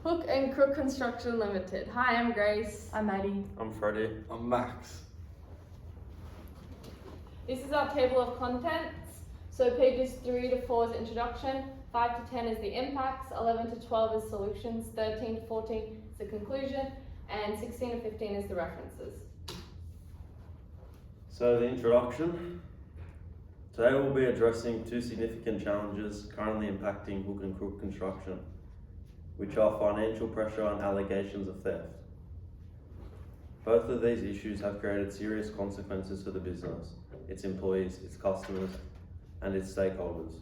Hook and Crook Construction Limited. Hi, I'm Grace. I'm Maddie. I'm Freddie. I'm Max. This is our table of contents. So pages 3 to 4 is introduction, 5 to 10 is the impacts, 11 to 12 is solutions, 13 to 14 is the conclusion, and 16 to 15 is the references. So the introduction. Today we'll be addressing two significant challenges currently impacting Hook and Crook Construction, which are financial pressure and allegations of theft. Both of these issues have created serious consequences for the business, its employees, its customers, and its stakeholders.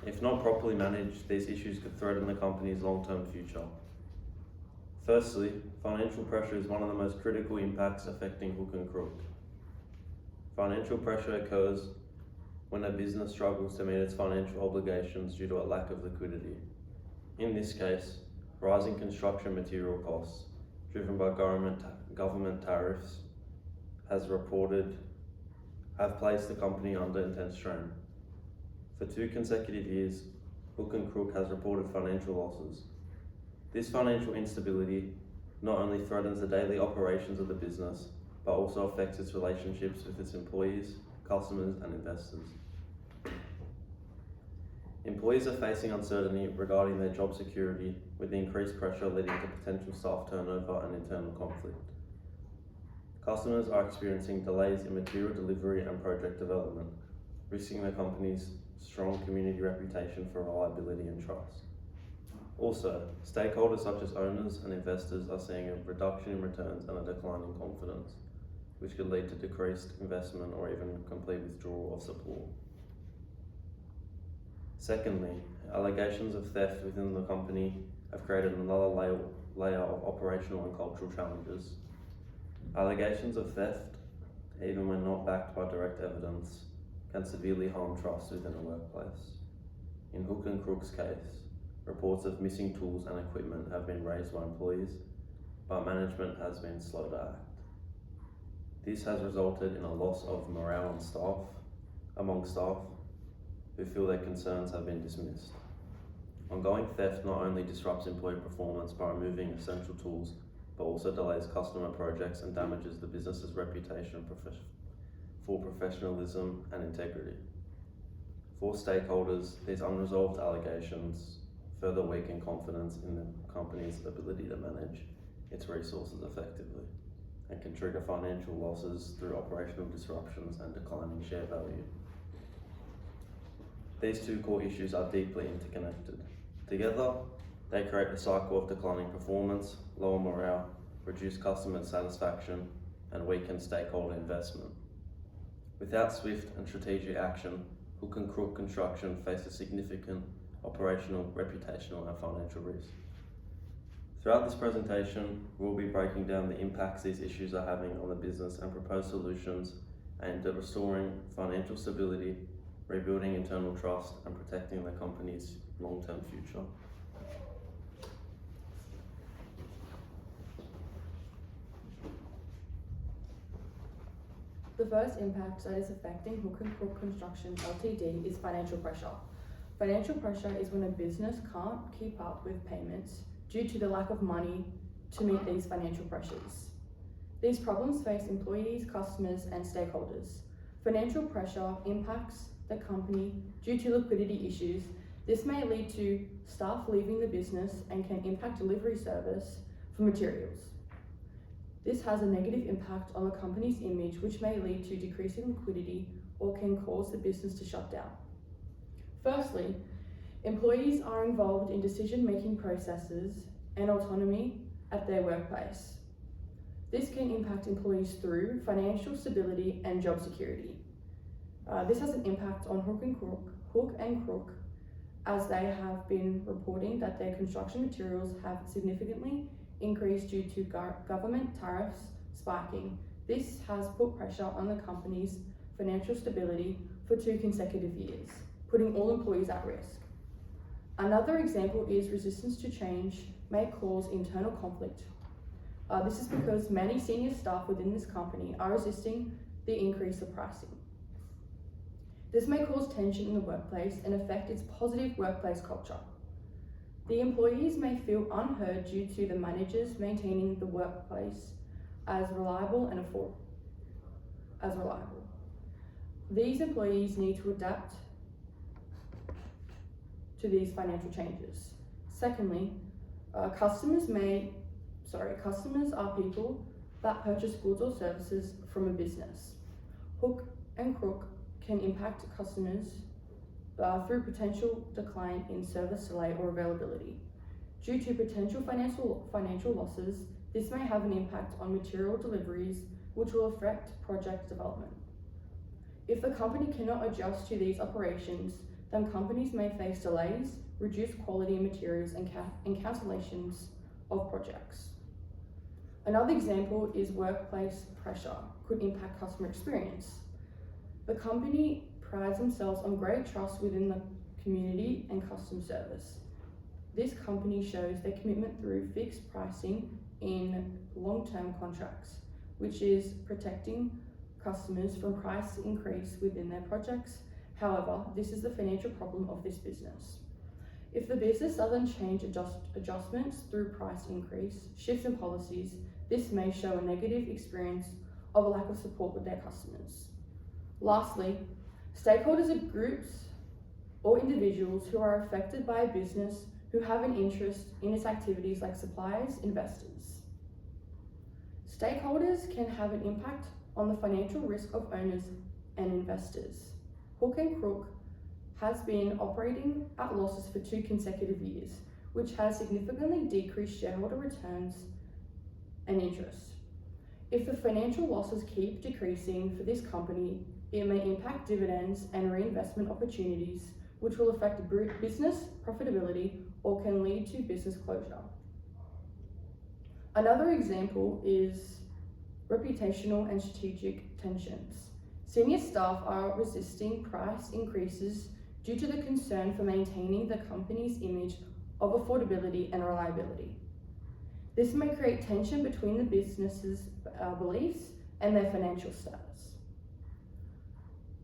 If not properly managed, these issues could threaten the company's long-term future. Firstly, financial pressure is one of the most critical impacts affecting Hook and Crook. Financial pressure occurs when a business struggles to meet its financial obligations due to a lack of liquidity. In this case, rising construction material costs, driven by government tariffs, have placed the company under intense strain. For 2 consecutive years, Hook and Crook has reported financial losses. This financial instability not only threatens the daily operations of the business, but also affects its relationships with its employees, customers, and investors. Employees are facing uncertainty regarding their job security, with increased pressure leading to potential staff turnover and internal conflict. Customers are experiencing delays in material delivery and project development, risking the company's strong community reputation for reliability and trust. Also, stakeholders such as owners and investors are seeing a reduction in returns and a decline in confidence, which could lead to decreased investment or even complete withdrawal of support. Secondly, allegations of theft within the company have created another layer of operational and cultural challenges. Allegations of theft, even when not backed by direct evidence, can severely harm trust within a workplace. In Hook and Crook's case, reports of missing tools and equipment have been raised by employees, but management has been slow to act. This has resulted in a loss of morale among staff who feel their concerns have been dismissed. Ongoing theft not only disrupts employee performance by removing essential tools, but also delays customer projects and damages the business's reputation for professionalism and integrity. For stakeholders, these unresolved allegations further weaken confidence in the company's ability to manage its resources effectively, and can trigger financial losses through operational disruptions and declining share value. These two core issues are deeply interconnected. Together, they create a cycle of declining performance, lower morale, reduced customer satisfaction, and weakened stakeholder investment. Without swift and strategic action, Hook and Crook Construction faces significant operational, reputational, and financial risk. Throughout this presentation, we'll be breaking down the impacts these issues are having on the business and proposed solutions aimed at restoring financial stability, rebuilding internal trust, and protecting the company's long-term future. The first impact that is affecting Hook and Crook Construction Ltd is financial pressure. Financial pressure is when a business can't keep up with payments due to the lack of money to meet these financial pressures. These problems face employees, customers, and stakeholders. Financial pressure impacts the company due to liquidity issues. This may lead to staff leaving the business and can impact delivery service for materials. This has a negative impact on the company's image, which may lead to decreasing liquidity or can cause the business to shut down. Firstly, employees are involved in decision-making processes and autonomy at their workplace. This can impact employees through financial stability and job security. This has an impact on Hook and Crook, as they have been reporting that their construction materials have significantly increased due to government tariffs spiking. This has put pressure on the company's financial stability for 2 consecutive years, putting all employees at risk. Another example is resistance to change may cause internal conflict. This is because many senior staff within this company are resisting the increase of pricing. This may cause tension in the workplace and affect its positive workplace culture. The employees may feel unheard due to the managers maintaining the workplace as reliable. These employees need to adapt to these financial changes. Secondly, customers are people that purchase goods or services from a business. Hook and crook can impact customers through potential decline in service delay or availability. Due to potential financial losses, this may have an impact on material deliveries, which will affect project development. If the company cannot adjust to these operations, then companies may face delays, reduced quality materials, and cancellations of projects. Another example is workplace pressure could impact customer experience. The company prides themselves on great trust within the community and customer service. This company shows their commitment through fixed pricing in long-term contracts, which is protecting customers from price increase within their projects. However, this is the financial problem of this business. If the business doesn't change adjustments through price increase, shifts in policies, this may show a negative experience of a lack of support with their customers. Lastly, stakeholders are groups or individuals who are affected by a business who have an interest in its activities, like suppliers, investors. Stakeholders can have an impact on the financial risk of owners and investors. Hook and crook has been operating at losses for 2 consecutive years, which has significantly decreased shareholder returns and interest. If the financial losses keep decreasing for this company, it may impact dividends and reinvestment opportunities, which will affect business profitability or can lead to business closure. Another example is reputational and strategic tensions. Senior staff are resisting price increases due to the concern for maintaining the company's image of affordability and reliability. This may create tension between the business's beliefs and their financial status.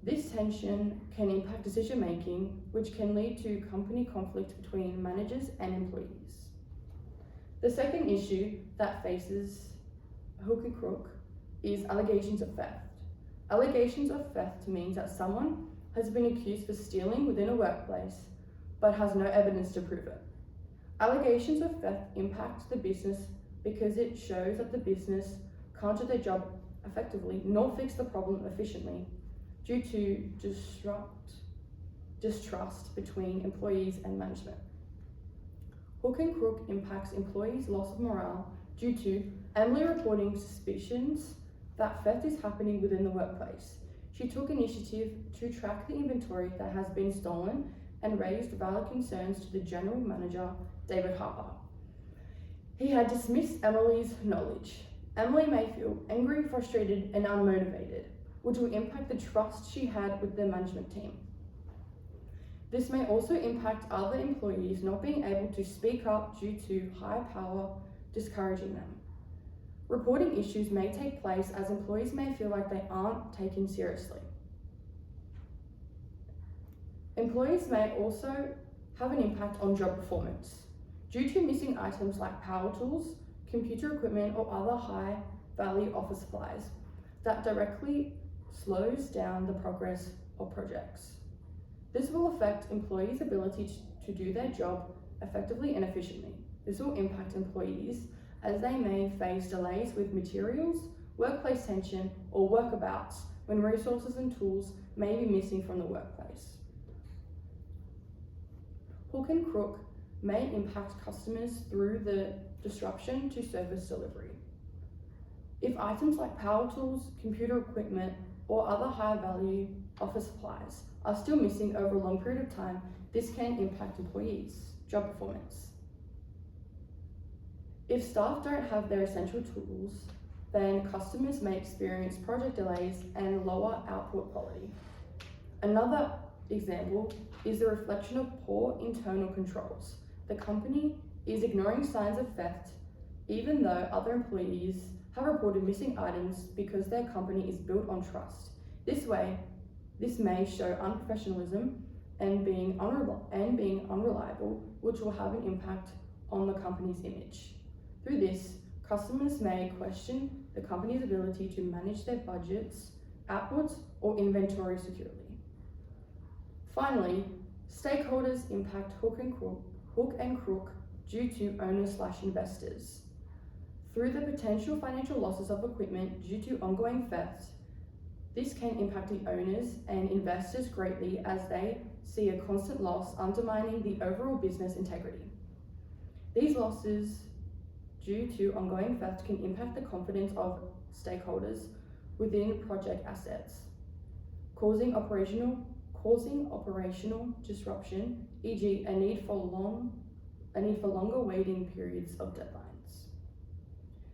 This tension can impact decision making, which can lead to company conflict between managers and employees. The second issue that faces Hook and Crook is allegations of theft. Allegations of theft means that someone has been accused for stealing within a workplace but has no evidence to prove it. Allegations of theft impact the business because it shows that the business can't do their job effectively nor fix the problem efficiently due to distrust between employees and management. Hook and crook impacts employees' loss of morale due to Emily reporting suspicions that theft is happening within the workplace. She took initiative to track the inventory that has been stolen and raised valid concerns to the general manager, David Harper. He had dismissed Emily's knowledge. Emily may feel angry, frustrated, and unmotivated, which will impact the trust she had with the management team. This may also impact other employees not being able to speak up due to high power discouraging them. Reporting issues may take place as employees may feel like they aren't taken seriously. Employees may also have an impact on job performance. Due to missing items like power tools, computer equipment, or other high-value office supplies, that directly slows down the progress of projects. This will affect employees' ability to do their job effectively and efficiently. This will impact employees as they may face delays with materials, workplace tension, or workabouts when resources and tools may be missing from the workplace. Hook and crook may impact customers through the disruption to service delivery. If items like power tools, computer equipment, or other high-value office supplies are still missing over a long period of time, this can impact employees' job performance. If staff don't have their essential tools, then customers may experience project delays and lower output quality. Another example is the reflection of poor internal controls. The company is ignoring signs of theft, even though other employees have reported missing items because their company is built on trust. This may show unprofessionalism and being unreliable, which will have an impact on the company's image. Through this, customers may question the company's ability to manage their budgets, outputs, or inventory securely. Finally, stakeholders impact hook and crook due to owners/investors. Through the potential financial losses of equipment due to ongoing theft, this can impact the owners and investors greatly as they see a constant loss undermining the overall business integrity. These losses due to ongoing theft can impact the confidence of stakeholders within project assets, causing operational disruption, e.g. a need for longer waiting periods of deadlines.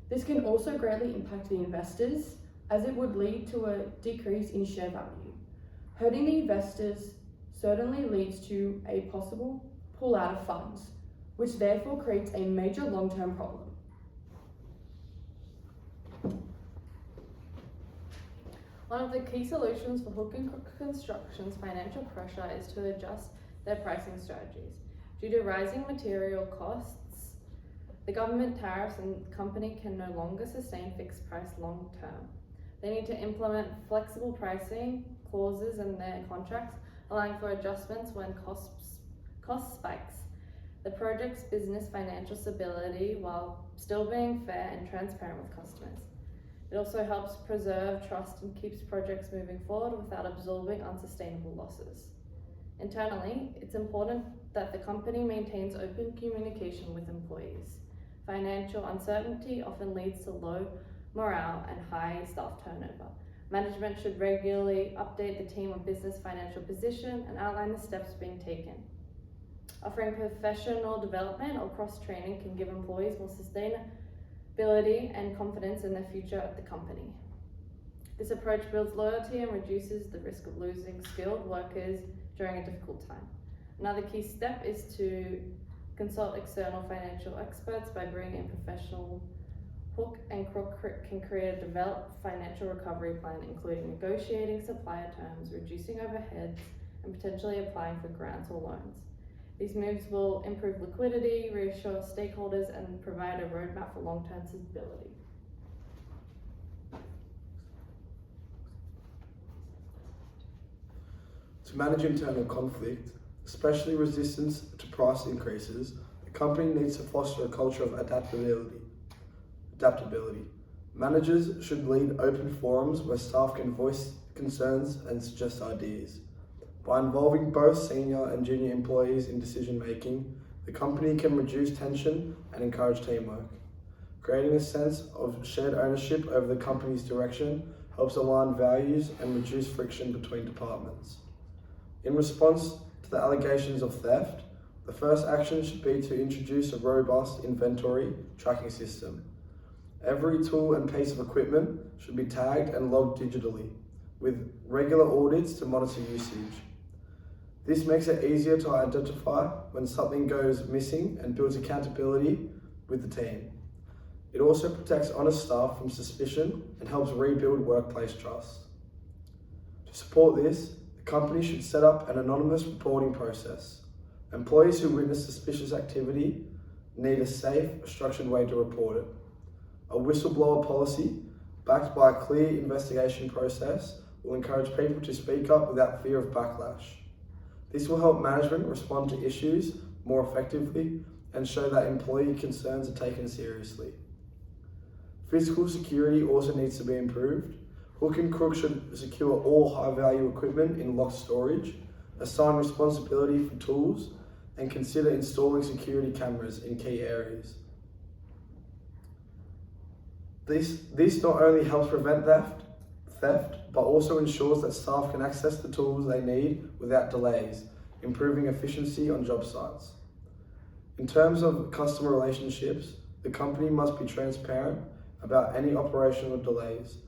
This can also greatly impact the investors as it would lead to a decrease in share value. Hurting the investors certainly leads to a possible pull-out of funds, which therefore creates a major long-term problem. One of the key solutions for Hook and Crook Construction's financial pressure is to adjust their pricing strategies. Due to rising material costs, the government tariffs and the company can no longer sustain fixed price long term. They need to implement flexible pricing clauses in their contracts, allowing for adjustments when cost spikes. The project's business financial stability while still being fair and transparent with customers. It also helps preserve trust and keeps projects moving forward without absorbing unsustainable losses. Internally, it's important that the company maintains open communication with employees. Financial uncertainty often leads to low morale and high staff turnover. Management should regularly update the team on business financial position and outline the steps being taken. Offering professional development or cross-training can give employees more sustainability and confidence in the future of the company. This approach builds loyalty and reduces the risk of losing skilled workers during a difficult time. Another key step is to consult external financial experts by bringing in professional. Hook and Crook can create a developed financial recovery plan, including negotiating supplier terms, reducing overheads, and potentially applying for grants or loans. These moves will improve liquidity, reassure stakeholders, and provide a roadmap for long-term stability. To manage internal conflict, especially resistance to price increases, the company needs to foster a culture of adaptability. Managers should lead open forums where staff can voice concerns and suggest ideas. By involving both senior and junior employees in decision making, the company can reduce tension and encourage teamwork. Creating a sense of shared ownership over the company's direction helps align values and reduce friction between departments. In response to the allegations of theft, the first action should be to introduce a robust inventory tracking system. Every tool and piece of equipment should be tagged and logged digitally, with regular audits to monitor usage. This makes it easier to identify when something goes missing and builds accountability with the team. It also protects honest staff from suspicion and helps rebuild workplace trust. To support this, the company should set up an anonymous reporting process. Employees who witness suspicious activity need a safe, structured way to report it. A whistleblower policy, backed by a clear investigation process, will encourage people to speak up without fear of backlash. This will help management respond to issues more effectively and show that employee concerns are taken seriously. Physical security also needs to be improved. Hook and Crook should secure all high-value equipment in locked storage, assign responsibility for tools, and consider installing security cameras in key areas. This not only helps prevent theft, but also ensures that staff can access the tools they need without delays, improving efficiency on job sites. In terms of customer relationships, the company must be transparent about any operational delays.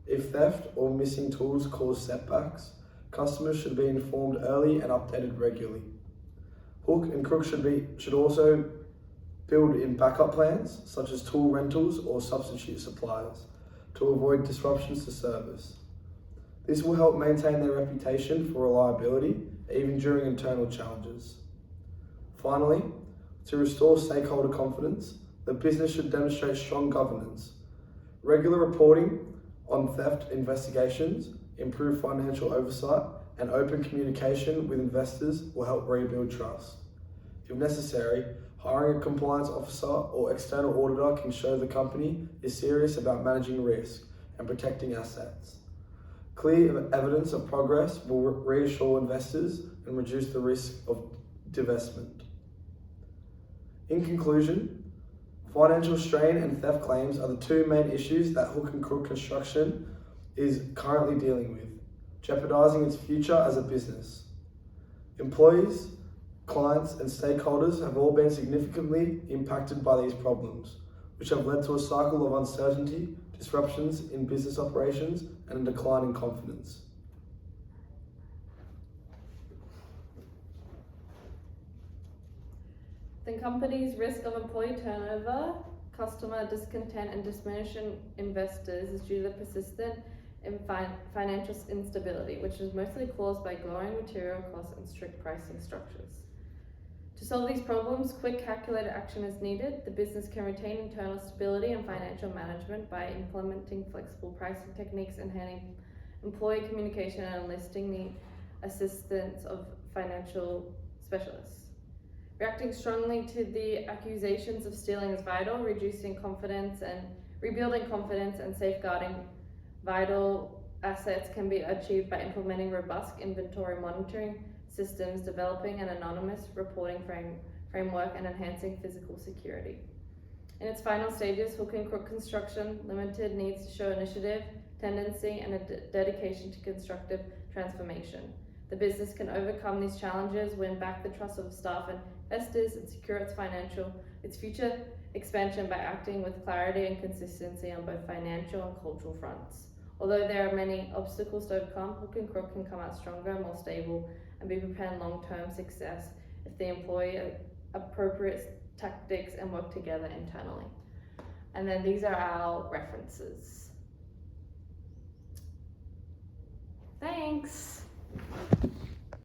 If theft or missing tools cause setbacks, customers should be informed early and updated regularly. Hook and Crook should also build in backup plans, such as tool rentals or substitute suppliers, to avoid disruptions to service. This will help maintain their reputation for reliability even during internal challenges. Finally, to restore stakeholder confidence, the business should demonstrate strong governance. Regular reporting on theft investigations, improved financial oversight, and open communication with investors will help rebuild trust. If necessary, hiring a compliance officer or external auditor can show the company is serious about managing risk and protecting assets. Clear evidence of progress will reassure investors and reduce the risk of divestment. In conclusion, financial strain and theft claims are the two main issues that Hook and Crook Construction is currently dealing with, jeopardizing its future as a business. Employees, clients, and stakeholders have all been significantly impacted by these problems, which have led to a cycle of uncertainty, disruptions in business operations, and a decline in confidence. The company's risk of employee turnover, customer discontent, and diminishing investors is due to the persistent financial instability, which is mostly caused by growing material costs and strict pricing structures. To solve these problems, quick calculated action is needed. The business can retain internal stability and financial management by implementing flexible pricing techniques, enhancing employee communication, and enlisting the assistance of financial specialists. Reacting strongly to the accusations of stealing is vital. Reducing confidence and rebuilding confidence and safeguarding vital assets can be achieved by implementing robust inventory monitoring systems, developing an anonymous reporting framework, and enhancing physical security. In its final stages, Hook and Crook Construction Limited needs to show initiative, tendency, and a dedication to constructive transformation. The business can overcome these challenges, win back the trust of staff and investors, and secure its future expansion by acting with clarity and consistency on both financial and cultural fronts. Although there are many obstacles to overcome, Hook and Crook can come out stronger, more stable, and be prepared long-term success if they employ appropriate tactics and work together internally. And then these are our references. Thanks.